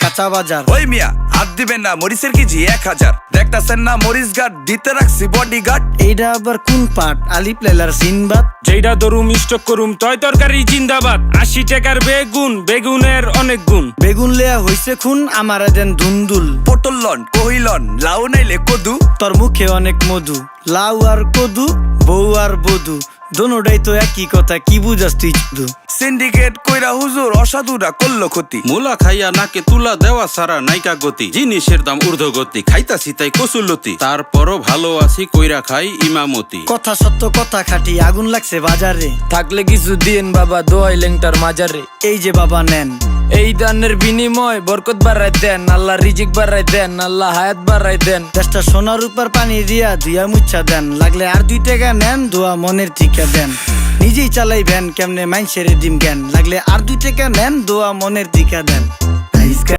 কাঁচা বাজার। ওই মিয়া হাত দিবেন না, মরিচের কেজি 1000। দেখতাছেন না মরিচ গার্ড দিতে রাখছি বডি গার্ড। এইটা আবার কোন পাট? আলিফ লাইলার সিনবাদ। যেইটা ধরুম স্টক করুম তয় তরকারি জিন্দাবাদ। 80 টাকার বেগুন, বেগুনের অনেক গুণ। বেগুন লেয়া হইছে খুন, আমারে দেন ধুন্দুল। পটল লন, কহিলন, লাউ নাইলে কদু। তোর মুখে অনেক মধু, লাউ আর কদু, বউ আর বধু, দোনোটাই তো একই কথা, কি বুঝাস তুই শুধু? সিন্ডিকেট কইরা হুজুর অসাধুরা করলো ক্ষতি। মুলা খাইয়া নাকে তুলা দেওয়া সারা নাইকা গতি। জিনিসের দাম ঊর্ধ্বগতি, খাইতাছি তাই কসুলতি। তারপরও ভালো আছি কইরা খাই ইমামতি। কথা সত্য কথা খাটি, আগুন লাগছে বাজারে। থাকলে কিছু দিন বাবা, দোয়াই লেংটার মাজারে। এই যে বাবা নেন, এই দানের বিনিময় বরকত বাড়াই দেন, আল্লাহ রিজিক বাড়াই দেন, আল্লাহ হায়াত বাড়াই দেন। দেশটা সোনার উপর পানি দিয়া ধুইয়া মুচ্ছা দেন। লাগলে আর 2 টাকা নেন, দোয়া মনের ঠিকা দেন। নিজেই চালাই ভ্যান, কেমনে মাইনসেরে দিম জ্ঞান। লাগলে আর 2 টাকা নেন, দোয়া মনের ঠিকা দেন।